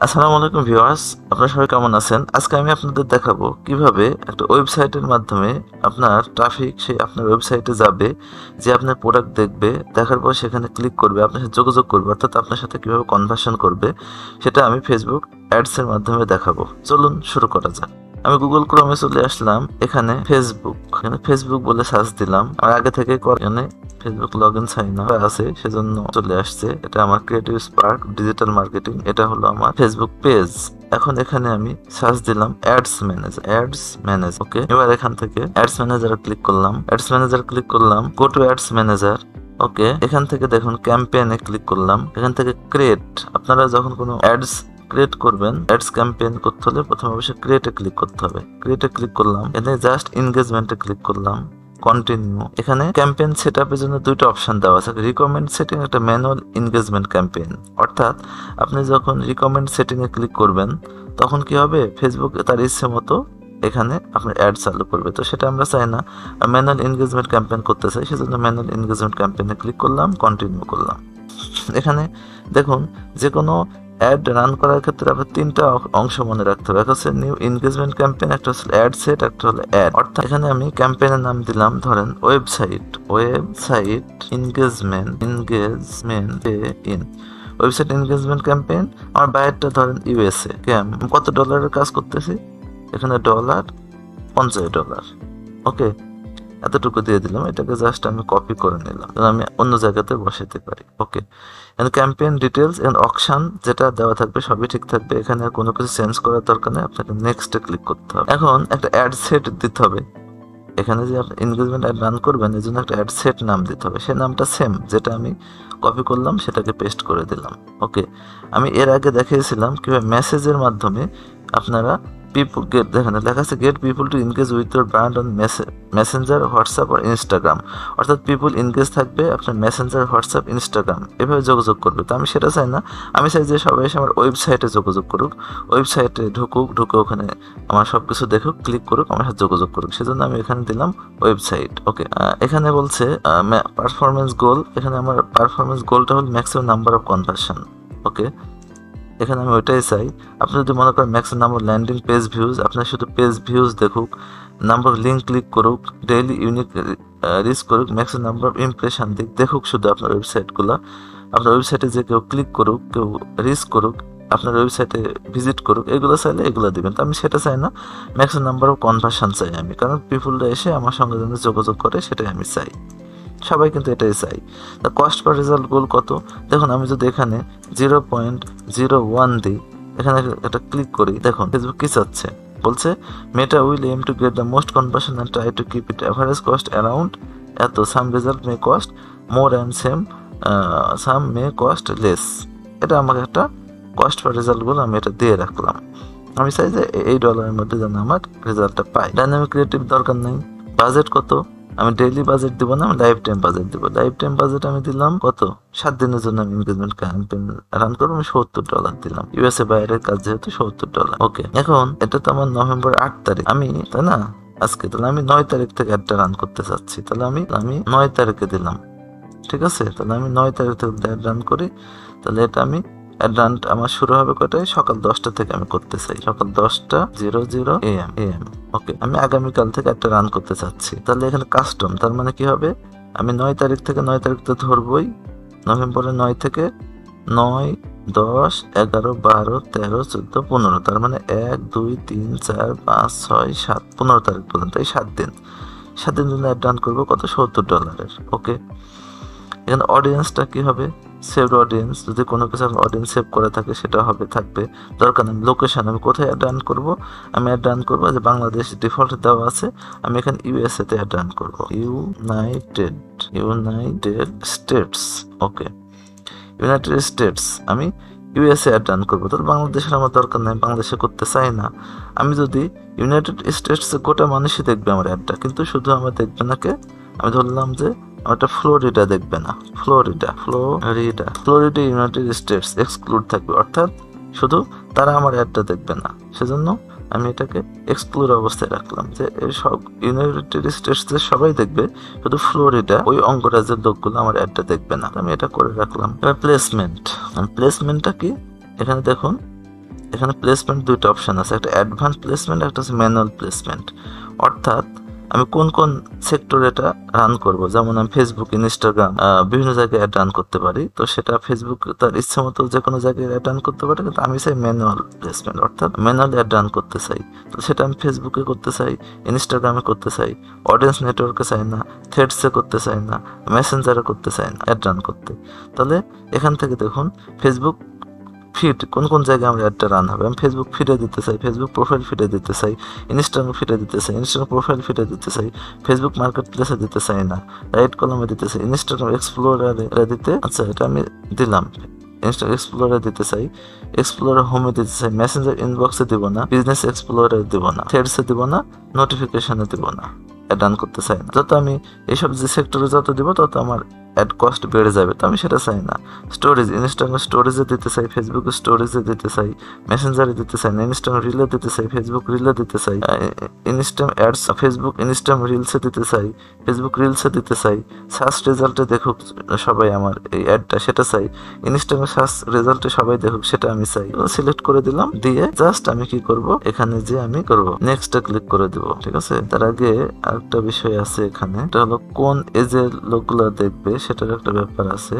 আসসালামু আলাইকুম ভিউয়ার্স, আপনারা সবাই কেমন আছেন? আজকে আমি আপনাদের দেখাবো কিভাবে একটা ওয়েবসাইটের মাধ্যমে আপনার ট্রাফিক সেই আপনার ওয়েবসাইটে যাবে, যে আপনার প্রোডাক্ট দেখবে, দেখার পর সেখানে ক্লিক করবে, আপনার সাথে যোগাযোগ করবে, অর্থাৎ আপনার সাথে কিভাবে কনভার্সন করবে সেটা আমি ফেসবুক অ্যাডস এর মাধ্যমে দেখাবো। চলুন শুরু করা যাক। আমি গুগল ক্রোমে চলে আসলাম, এখানে ফেসবুক বলে সার্চ দিলাম। আর আগে থেকে এখানে Facebook log in sign up আছে, সেজন্য চলে আসছে। এটা আমার ক্রিয়েটিভ স্পার্ক ডিজিটাল মার্কেটিং, এটা হলো আমার ফেসবুক পেজ। এখন এখানে আমি সার্চ দিলাম অ্যাডস ম্যানেজার। ওকে, এবার এখান থেকে অ্যাডস ম্যানেজারে ক্লিক করলাম, গো টু অ্যাডস ম্যানেজার। ওকে, এখান থেকে দেখুন ক্যাম্পেইনে ক্লিক করলাম, এখান থেকে ক্রিয়েট। আপনারা যখন কোনো অ্যাডস ক্রিয়েট করবেন, অ্যাডস ক্যাম্পেইন করতে হলে প্রথমে অবশ্যই ক্রিয়েটে ক্লিক করতে হবে। ক্রিয়েটে ক্লিক করলাম, এখানে জাস্ট এনগেজমেন্টে ক্লিক করলাম, কন্টিনিউ। এখানে ক্যাম্পেইন সেটআপের জন্য দুইটা অপশন দেওয়া আছে, রিকমেন্ড সেটিং, একটা ম্যানুয়াল এনগেজমেন্ট ক্যাম্পেইন। অর্থাৎ আপনি যখন রিকমেন্ড সেটিং এ ক্লিক করবেন তখন কি হবে, ফেসবুক তার ইচ্ছে মতো এখানে আপনার অ্যাড চালু করবে। তো সেটা আমরা চাই না, ম্যানুয়াল এনগেজমেন্ট ক্যাম্পেইন করতে চাই, সেজন্য ম্যানুয়াল এনগেজমেন্ট ক্যাম্পেইনে ক্লিক করলাম, কন্টিনিউ করলাম। এখানে দেখুন যে কোনো অ্যাড রান করার ক্ষেত্রে আপনার তিনটা অংশ মনে রাখতে হবে। একটা হচ্ছে নিউ এনগেজমেন্ট ক্যাম্পেইন, একটা হচ্ছে অ্যাড সেট, একটা হলো অ্যাড। অর্থাৎ এখানে আমি ক্যাম্পেইনের নাম দিলাম ধরেন ওয়েবসাইট এনগেজমেন্ট ক্যাম্পেইন। আমার বাইরেটা ধরেন ইউএসএ। কত ডলারের কাজ করতেছি, এখানে $50। ওকে, এতটুকু দিয়ে দিলাম, এটাকে জাস্ট আমি কপি করে নিলাম, আমি অন্য জায়গাতে বসাতে পারি। ওকে, ক্যাম্পেইন ডিটেলস এন্ড অকশন যেটা দেওয়া থাকবে সবই ঠিক থাকবে, এখানে আর কোনো কিছু চেঞ্জ করার দরকার নেই, আপনাকে নেক্সটে ক্লিক করতে হবে। এখন একটা অ্যাড সেট দিতে হবে, এখানে যে আপনি এনগেজমেন্ট অ্যাড রান করবেন এর জন্য একটা অ্যাড সেট নাম দিতে হবে, সেই নামটা সেম যেটা আমি কপি করলাম সেটাকে পেস্ট করে দিলাম। ওকে, আমি এর আগে দেখিয়েছিলাম কিভাবে মেসেজের মাধ্যমে আপনারা দেখেন লেখা আছে get people to engage with your brand on Messenger, WhatsApp আর ইনস্টাগ্রাম। অর্থাৎ পিপল এনগেজ থাকবে আপনার মেসেঞ্জার, হোয়াটসঅ্যাপ, ইনস্টাগ্রাম, এভাবে যোগাযোগ করবে। তো আমি সেটা চাই না, আমি চাই যে সবাই এসে আমার ওয়েবসাইটে যোগাযোগ করুক, ওয়েবসাইটে ঢুকে ওখানে আমার সবকিছু দেখুক, ক্লিক করুক, আমার সাথে যোগাযোগ করুক। সেজন্য আমি এখানে দিলাম ওয়েবসাইট। ওকে, এখানে বলছে পারফরমেন্স গোল, এখানে আমার পারফরমেন্স গোলটা হল ম্যাক্সিমাম নাম্বার অফ কনভার্সন। ওকে, এখানে আমি ওইটাই চাই। আপনি যদি মনে করেন maximum number landing page views, আপনার শুধু পেজ ভিউজ দেখুক, নাম্বার লিঙ্ক ক্লিক করুক, ডেইলি ইউনিক রিচ করুক, ম্যাক্সিমাম নাম্বার অফ ইমপ্রেশন দেখুক শুধু আপনার ওয়েবসাইটগুলো, আপনার ওয়েবসাইটে যে কেউ ক্লিক করুক, কেউ রিচ করুক, আপনার ওয়েবসাইটে ভিজিট করুক, এগুলো চাইলে এগুলো দিবেন। তো আমি সেটা চাই না, ম্যাক্সিমাম নাম্বার অফ কনভার্সন চাই আমি, কারণ পিপুলরা এসে আমার সঙ্গে যেন যোগাযোগ করে সেটাই আমি চাই, সবাই কিন্তু এটাই চাই। তা কস্ট পার রেজাল্ট গোল কত, দেখুন আমি যদি এখানে 0.01 দিই, এখানে একটা ক্লিক করি, দেখুন ফেসবুক কি চাচ্ছে, বলছে Meta will aim to get the most conversion and try to keep it average cost around এত, some result may cost more and some may cost less. এটা আমাকে একটা কস্ট পার রেজাল্ট গোল আমি এটা দিয়ে রাখলাম। আমি চাই যে এই ডলারের মধ্যে যেন আমার রেজাল্টটা পাই। ডাইনামিক ক্রিয়েটিভ দরকার নেই। বাজেট কত, আমি ডেইলি বাজেট দিব না, আমি লাইফ টাইম বাজেট দিব। লাইফ টাইম বাজেট আমি দিলাম কত, 7 দিনের জন্য আমি এনগেজমেন্ট ক্যাম্পেইন রান করবো, আমি $70 দিলাম, ইউএসএ বাইরের কাজ যেহেতু $70। ওকে, এখন এটা তো আমার নভেম্বর 8 তারিখ, আমি তাই না আজকে, তাহলে আমি 9 তারিখ থেকে একটা রান করতে চাচ্ছি, তাহলে আমি 9 তারিখে দিলাম। ঠিক আছে, তাহলে আমি 9 তারিখ থেকে রান করি, তাহলে এটা আমি অ্যাডভান্ট আমার শুরু হবে কয়টায়, সকাল 10টা থেকে আমি করতে চাই, সকাল 10:00 AM। ওকে, আমি আগামীকাল থেকে একটা রান করতে চাচ্ছি, তাহলে এখানে কাস্টম, তার মানে কি হবে, আমি 9 তারিখ থেকে 9 তারিখ তো ধরবই, নভেম্বরের 9 থেকে 9, 10, 11, 12, 13, 14, 15, তার মানে 1, 2, 3, 4, 5, 6, 7, 15 তারিখ পর্যন্ত, এই 7 দিন জন্য অ্যাড রান করবো কত, $70। ওকে, এখানে অডিয়েন্সটা কি হবে, সেভড অডিয়েন্স, যদি কোনো কিছু অডিয়েন্স সেভ করে থাকে সেটা থাকবে, দরকার নেই। লোকেশন আমি কোথায় অ্যাড রান করবো, আমি অ্যাড রান করবো যে বাংলাদেশ ডিফল্ট দেওয়া আছে, আমি এখানে ইউএসএ তে অ্যাড রান করবো, ইউনাইটেড স্টেটস। ওকে, ইউনাইটেড স্টেটস আমি ইউএসএ অ্যাড রান করবো, তাহলে বাংলাদেশের আমার দরকার নেই, বাংলাদেশে করতে চাই না। আমি যদি ইউনাইটেড স্টেটসে গোটা মানুষই দেখবে আমার অ্যাডটা, কিন্তু শুধু আমার দেখবে না কে, আমি ধরলাম যে একটা ফ্লোরিডা দেখবে না, ফ্লোরিডা ইউনাইটেড স্টেটস এক্সক্লুড থাকবে, অর্থাৎ শুধু তারা আমার অ্যাডটা দেখবে না, সেজন্য আমি এটাকে এক্সক্লুড অবস্থায় রাখলাম, যে সব ইউনাইটেড স্টেটসের সবাই দেখবে, শুধু ফ্লোরিডা ওই অঙ্গরাজ্যের লোকগুলো আমার অ্যাডটা দেখবে না, আমি এটা করে রাখলাম। এবার প্লেসমেন্টটা কি, এখানে দেখুন এখানে প্লেসমেন্ট দুইটা অপশন আছে, একটা অ্যাডভান্স প্লেসমেন্ট, একটা হচ্ছে ম্যানুয়াল প্লেসমেন্ট। অর্থাৎ আমি কোন কোন সেক্টরে এটা রান করব, যেমন আমি ফেসবুক, ইনস্টাগ্রাম, বিভিন্ন জায়গায় অ্যাড রান করতে পারি। তো সেটা ফেসবুক তার ইচ্ছা মতো যে কোনো জায়গায় অ্যাড রান করতে পারে, কিন্তু আমি চাই ম্যানুয়াল প্লেসমেন্ট, অর্থাৎ ম্যানুয়াল অ্যাড রান করতে চাই। তো সেটা আমি ফেসবুকে করতে চাই, ইনস্টাগ্রামে করতে চাই, অডিয়েন্স নেটওয়ার্কে চাই না, থ্রেডসে করতে চাই না, মেসেঞ্জারে করতে চাই না অ্যাড রান করতে। তাহলে এখান থেকে দেখুন ফেসবুক ফিড কোন কোন জায়গায় আমরা অ্যাডটা রান হবে। আমি ফেসবুক ফিডে দিতে চাই, ফেসবুক প্রোফাইল ফিডে দিতে চাই, ইনস্টাগ্রাম ফিডে দিতে চাই, ইনস্টাগ্রাম প্রোফাইল ফিডে দিতে চাই, ফেসবুক মার্কেট প্লেসে দিতে চাই না, রাইট কলামে দিতে চাই, ইনস্টাগ্রাম এক্সপ্লোরারে দিতে, আচ্ছা এটা আমি দিলাম, ইনস্টাগ্রাম এক্সপ্লোরারে দিতে চাই, এক্সপ্লোরার হোমে দিতে চাই, মেসেঞ্জার ইনবক্সে দিব না, বিজনেস এক্সপ্লোরারে দিব না, থ্রেডসে দিব না, নোটিফিকেশনে দিব না, অ্যাড রান করতে চাই না। যত আমি এইসব যে সেক্টরে যত দিব তত আমার অ্যাড কস্ট বেড়ে যাবে, তো আমি সেটা চাই না। স্টোরেজ, ইনস্টাগ্রাম স্টোরেজে দিতে চাই, ফেসবুক স্টোরেজে দিতে চাই, মেসেঞ্জারে দিতে চাই না, ইনস্টাগ্রাম রিলে দিতে চাই, ফেসবুক রিলে দিতে চাই, ইনস্টাগ্রাম অ্যাডস ফেসবুক ইনস্টাগ্রাম রিলসে দিতে চাই, ফেসবুক রিলসে দিতে চাই, সার্চ রেজাল্টে দেখুক সবাই আমার এই অ্যাডটা, সেটা চাই, ইনস্টাগ্রাম সার্চ রেজাল্টে সবাই দেখুক সেটা আমি চাই। সিলেক্ট করে দিলাম, দিয়ে জাস্ট আমি কি করব, এখানে যে আমি করব নেক্সটে ক্লিক করে দেব। ঠিক আছে, তার আগে আরেকটা বিষয় আছে এখানে, এটা হলো কোন এজের লোকগুলো দেখবে সেটার একটা ব্যাপার আছে।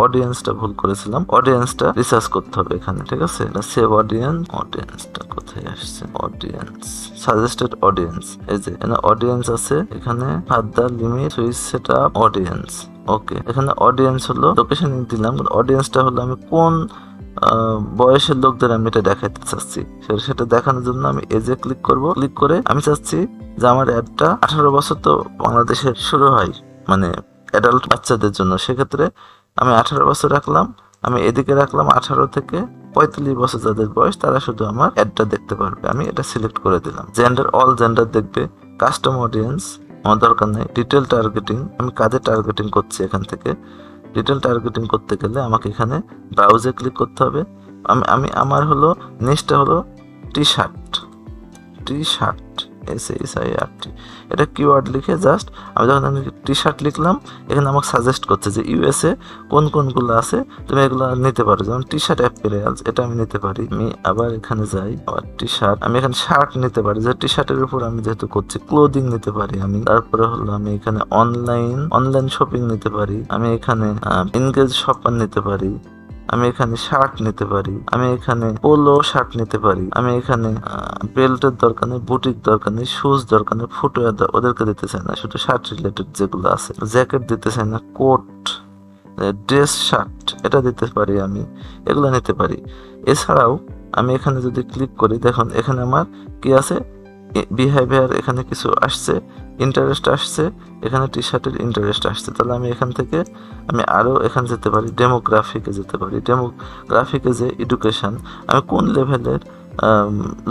অডিয়েন্সটা ভুল করেছিলাম, অডিয়েন্সটা রিসার্চ করতে হবে এখানে। ঠিক আছে, সেভ অডিয়েন্সটা কোথায় আসছে, অডিয়েন্স সাজেস্টেড অডিয়েন্স, এই যে এখানে অডিয়েন্স আছে, এখানে further limit switch setup audience. Okay, এখানে অডিয়েন্স হলো লোকেশন দিলাম, অডিয়েন্সটা হলো আমি কোন বয়সের লোকদের আমি এটা দেখাতে চাচ্ছি, সেটা দেখানোর জন্য আমি এজে ক্লিক করব। ক্লিক করে আমি চাচ্ছি যে আমার অ্যাডটা 18 বছর তো বাংলাদেশে শুরু হয়, মানে অ্যাডাল্ট বাচ্চাদের জন্য, সেক্ষেত্রে আমি 18 বছর রাখলাম। আমি এদিকে রাখলাম 18 থেকে 45 বছর যাদের বয়স, তারা শুধু আমার অ্যাডটা দেখতে পারবে। আমি এটা সিলেক্ট করে দিলাম। জেন্ডার, অল জেন্ডার দেখবে। কাস্টম অডিয়েন্স আমার দরকার নেই। ডিটেল টার্গেটিং, আমি কাদের টার্গেটিং করছি এখান থেকে। ডিটেল টার্গেটিং করতে গেলে আমাকে এখানে ব্রাউজে ক্লিক করতে হবে। আমি আমার হলো নিচটা হলো টি শার্ট, SHIRT, এটা কিওয়ার্ড লিখে জাস্ট আমি যখন আমি টি শার্ট লিখলাম, এখানে আমাকে সাজেস্ট করছে যে ইউএসএ কোনগুলো আছে, তুমি এগুলো নিতে পারো। যেমন টি শার্ট অ্যাপিয়ারেলস, এটা আমি নিতে পারি। আমি আবার এখানে যাই, আবার টি শার্ট, আমি এখানে শার্ট নিতে পারি, যে টি শার্টের উপর আমি যেহেতু করছি। ক্লোদিং নিতে পারি আমি। তারপরে হলো আমি এখানে অনলাইন শপিং নিতে পারি। আমি এখানে এনগেজ শপার নিতে পারি। আমি এখানে শার্ট নিতে পারি। আমি এখানে পোলো শার্ট নিতে পারি। আমি এখানে বেল্টের দরকার নেই, বুটিক দরকার নেই, শুজ দরকার নেই, ফুটওয়্যার ওদেরকে দিতে চাই না, শুধু শার্ট রিলেটেড যেগুলো আছে। জ্যাকেট দিতে চাই না, কোট, ড্রেস শার্ট এটা দিতে পারি আমি, এগুলো নিতে পারি। এছাড়াও আমি এখানে যদি ক্লিক করি, দেখুন এখানে আমার কি আছে, বিহেভিয়ার এখানে কিছু আসছে, ইন্টারেস্ট আসছে, এখানে টি শার্টের ইন্টারেস্ট আসছে। তাহলে আমি এখান থেকে আমি আরো এখানে যেতে পারি, ডেমোগ্রাফিকে যেতে পারি। ডেমোগ্রাফিকে যে এডুকেশন, আমি কোন লেভেলের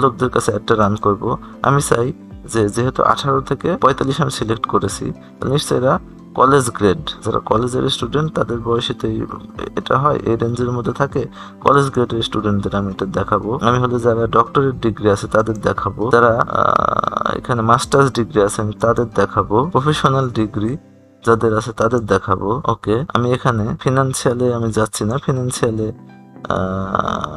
লোকদের কাছে একটা রান করব। আমি চাই যে যেহেতু 18 থেকে 45 আমি সিলেক্ট করেছি, নিশ্চয়ই এরা কলেজ গ্রেড, যারা কলেজের স্টুডেন্ট তাদের বয়সেতে এটা হয়, এই রেঞ্জের মধ্যে থাকে। কলেজ গ্রেডের স্টুডেন্টদের আমি এটা দেখাবো। আমি হলো যারা ডক্টরেট ডিগ্রি আছে তাদের দেখাবো, যারা এখানে মাস্টার্স ডিগ্রি আছে আমি তাদের দেখাবো, প্রফেশনাল ডিগ্রি যাদের আছে তাদের দেখাবো। ওকে, আমি এখানে ফিনান্সিয়ালে আমি যাচ্ছি না। ফিনান্সিয়ালে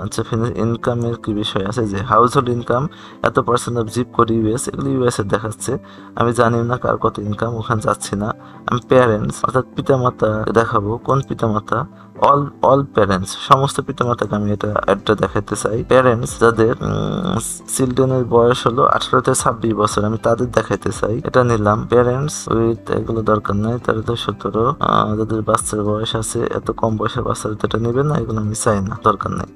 আচ্ছা, ইনকামের কি বিষয় আছে, যে হাউস হোল্ড ইনকাম এত percent of zip code US, এগুলো ইউএস এ দেখাচ্ছে। আমি জানি না কার কত ইনকাম, ওখানে যাচ্ছি না। আমি প্যারেন্টস অর্থাৎ পিতামাতা দেখাবো। কোন পিতামাতা, অল প্যারেন্টস, সমস্ত পিতামাতাকে আমি এটা দেখাতে চাই। প্যারেন্টস যাদের চিলড্রেনের বয়স হলো 18 থেকে 26 বছর, আমি তাদের দেখাইতে চাই, এটা নিলাম। প্যারেন্টস উইথ, এগুলো দরকার নাই। তার 17, যাদের বাচ্চার বয়স আছে, এত কম বয়সের বাচ্চারা এটা নেবে না, এগুলো আমি চাই না, দরকার নেই।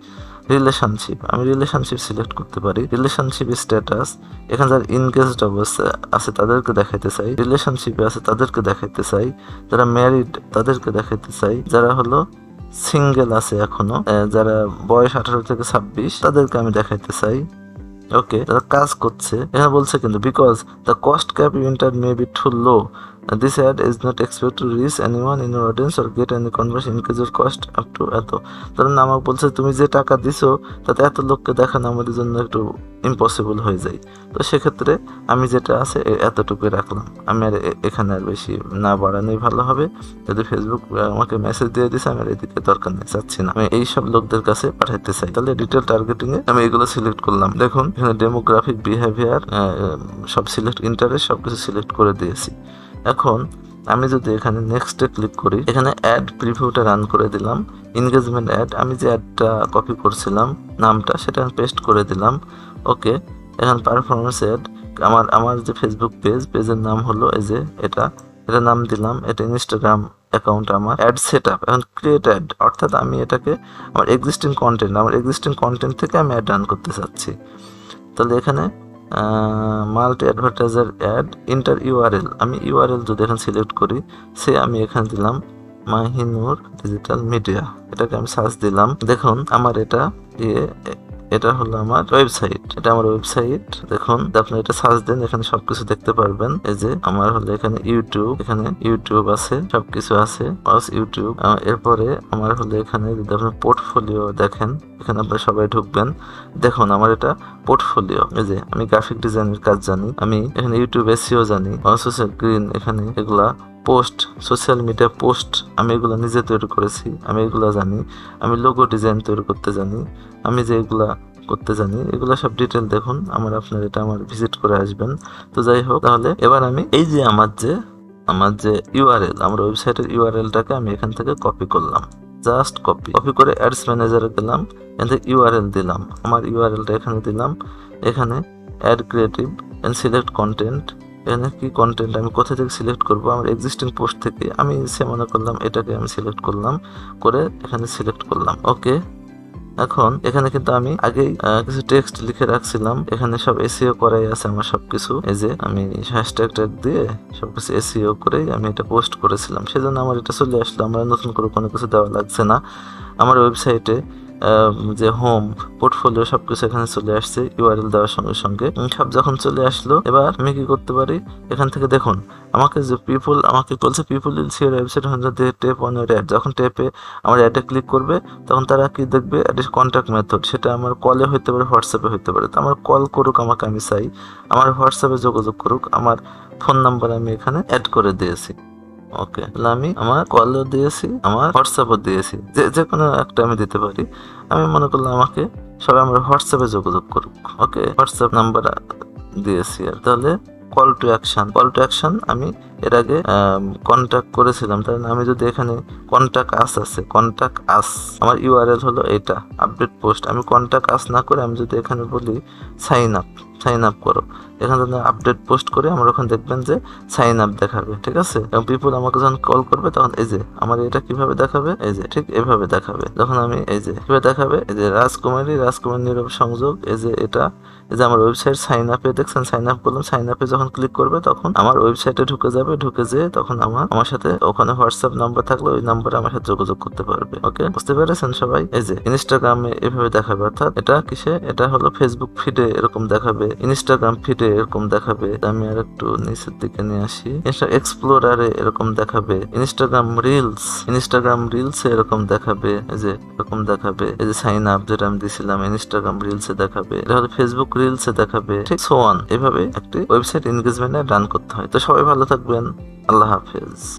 রিলেশনশিপ, আমি রিলেশনশিপ সিলেক্ট করতে পারি। রিলেশনশিপ স্ট্যাটাস, এখানে যারা এনগেজড অবস্থায় আছে তাদেরকে দেখাইতে চাই, রিলেশনশিপে আছে তাদেরকে দেখাইতে চাই, যারা ম্যারিড তাদেরকে দেখাইতে চাই, যারা হলো সিঙ্গেল আছে এখনো, যারা বয়স 18 থেকে 26 তাদেরকে আমি দেখাইতে চাই। ওকে, যারা কাজ করছে, এখানে বলছে কিন্তু because the cost cap you enter may be too low, This ad is not expected to reach anyone in your audience or get any conversion. Increase your cost up to এত। ধরুন আমাকে বলছে তুমি যে টাকা দিছো তাতে এত লোককে দেখানো আমাদের জন্য একটু ইম্পসিবল হয়ে যায়। তো সেক্ষেত্রে আমি যেটা আছে এতটুকু রাখলাম। আমি আর এখানে আর বেশি না বাড়ানোই ভালো হবে। যদি ফেসবুক আমাকে মেসেজ দিয়ে দিছে আমি আর এদিকে দরকার নেই, চাচ্ছি না, আমি এইসব লোকদের কাছে পাঠাইতে চাই। তাহলে ডিটেল টার্গেটিং এ আমি এগুলো সিলেক্ট করলাম। দেখুন এখানে ডেমোগ্রাফিক, বিহেভিয়ার সব সিলেক্ট, ইন্টারেস্ট সবকিছু সিলেক্ট করে দিয়েছি। এখন আমি যদি এখানে নেক্সটে ক্লিক করি, এখানে অ্যাড প্রিভিউটা রান করে দিলাম। এনগেজমেন্ট অ্যাড, আমি যে অ্যাডটা কপি করছিলাম নামটা সেটা পেস্ট করে দিলাম। ওকে, এখন পারফরমেন্স অ্যাড, আমার যে ফেসবুক পেজের নাম হলো এই যে এটা নাম দিলাম। এটা ইনস্টাগ্রাম অ্যাকাউন্ট আমার। অ্যাড সেটআপ, এখন ক্রিয়েট অ্যাড, অর্থাৎ আমি এটাকে আমার এক্সিস্টিং কন্টেন্ট থেকে আমি অ্যাড রান করতে চাচ্ছি। তাহলে এখানে multi advertiser ad, enter URL, আমি ইউআরএল যদি এখন সিলেক্ট করি, সে আমি এখানে দিলাম মাহিনুর ডিজিটাল মিডিয়া, এটাকে আমি সার্চ দিলাম। দেখুন আমার এটা হলো আমার ওয়েবসাইট, এটা আমার ওয়েবসাইট। দেখুন আপনি এটা সার্চ দেন, এখানে সবকিছু দেখতে পারবেন। এই যে আমার হলো এখানে ইউটিউব আছে, সবকিছু আছে ইউটিউব। এরপরে আমার হলো এখানে যদি আপনি পোর্টফোলিও দেখেন, এখানে আপনারা সবাই ঢুকবেন। দেখুন আমার এটা পোর্টফোলিও। এই যে আমি গ্রাফিক ডিজাইনের কাজ জানি, আমি এখানে ইউটিউব এসইও জানি, সোশ্যাল গ্রিন, এখানে এগুলা পোস্ট, সোশ্যাল মিডিয়া পোস্ট আমি এগুলো নিজে তৈরি করেছি, আমি এগুলো জানি। আমি লোগো ডিজাইন তৈরি করতে জানি, আমি যে এগুলা করতে জানি, এগুলো সব ডিটেল দেখুন আপনার এটা আমার ভিজিট করে আসবেন। তো যাই হোক, তাহলে এবার আমি এই যে আমার যে ইউআরএল, আমার ওয়েবসাইটের ইউআরএলটাকে আমি এখান থেকে কপি করলাম। জাস্ট কপি করে অ্যাডস ম্যানেজারে গেলাম, এখান থেকে ইউআরএল দিলাম, আমার ইউআরএলটা এখানে দিলাম। এখানে ad creative and select content, এখানে কি কন্টেন্ট আমি কোথা থেকে সিলেক্ট করব, আমার এক্সিস্টিং পোস্ট থেকে আমি সে মনে করলাম এটাকে আমি সিলেক্ট করলাম, করে এখানে সিলেক্ট করলাম। ওকে, এখন এখানে কিন্তু আমি আগেই কিছু টেক্সট লিখে রাখছিলাম, এখানে সব এসইও করাই আছে আমার সবকিছু। এই যে আমি হ্যাশট্যাগ ট্যাগ দিয়ে সবকিছু এসইও করেই আমি এটা পোস্ট করেছিলাম, সেজন্য আমার এটা চলে আসলো। আমার নতুন করে কোনো কিছু দেওয়া লাগছে না। আমার ওয়েবসাইটে যে হোম, পোর্টফোলিও সবকিছু এখানে চলে আসছে ইউআরএল দেওয়ার সঙ্গে সঙ্গে। সব যখন চলে আসলো, এবার আমি কি করতে পারি, এখান থেকে দেখুন আমাকে যে আমাকে বলছে people will see your website when they tap on your ad. যখন ট্যাপে আমার অ্যাডে ক্লিক করবে তখন তারা কি দেখবে, কন্ট্যাক্ট মেথড, সেটা আমার কলে হইতে পারে, হোয়াটসঅ্যাপে হইতে পারে। তো আমার কল করুক আমাকে, আমি চাই আমার হোয়াটসঅ্যাপে যোগাযোগ করুক, আমার ফোন নাম্বার আমি এখানে অ্যাড করে দিয়েছি। ওকে, তাহলে আমি আমার কলও দিয়েছি, আমার হোয়াটসঅ্যাপও দিয়েছি, যে কোনো একটা আমি দিতে পারি। আমি মনে করলাম আমাকে সবাই আমার হোয়াটসঅ্যাপে যোগাযোগ করুক। ওকে, হোয়াটসঅ্যাপ নাম্বার দিয়েছি। আর তাহলে কল টু অ্যাকশন আমি এর আগে কন্ট্যাক্ট করেছিলাম, তাহলে আমি যদি এখানে কন্ট্যাক্ট আছে, কন্ট্যাক্ট আস, আমার ইউআরএল হলো এটা, আপডেট পোস্ট, আমি কন্ট্যাক্ট আস না করে আমি যদি এখানে বলি সাইন আপ করো, এখানে আপডেট পোস্ট করে আমার ওখানে দেখবেন যে সাইন আপ দেখাবে। ঠিক আছে, এবং পিপল আমাকে যখন কল করবে তখন এই যে আমার এটা কিভাবে দেখাবে, এই যে ঠিক এভাবে দেখাবে। যখন আমি এই যে কিভাবে দেখাবে, এই যে রাজকুমারী নীরব সংযোগ, এই যে এটা, এই যে আমার ওয়েবসাইট সাইন আপে দেখছেন, সাইন আপ করলাম, সাইন আপে যখন ক্লিক করবে তখন আমার ওয়েবসাইটে ঢুকে যাবে, ঢুকে যেয়ে তখন আমার সাথে ওখানে হোয়াটসঅ্যাপ নাম্বার থাকলে ওই নাম্বারে আমার সাথে যোগাযোগ করতে পারবে। ওকে, বুঝতে পেরেছেন সবাই? এই যে ইনস্টাগ্রামে এভাবে দেখাবে, অর্থাৎ এটা কিসে, এটা হলো ফেসবুক ফিডে এরকম দেখাবে, ইনস্টাগ্রাম ফিডে এরকম দেখাবে। আমি আর একটু নিচের দিকে নিয়ে আসি, এক্সপ্লোরারে এরকম দেখাবে, ইনস্টাগ্রাম রিলস এরকম দেখাবে, এই যে এরকম দেখাবে, এই যে সাইন আপ যেটা আমি দিছিলাম ইনস্টাগ্রাম রিলসে দেখাবে, এটা হলো ফেসবুক রিলসে দেখাবে, ঠিক সো অন। এভাবে একটি ওয়েবসাইট এনগেজমেন্টে রান করতে হয়। তো সবাই ভালো থাকবেন, আল্লাহ হাফেজ।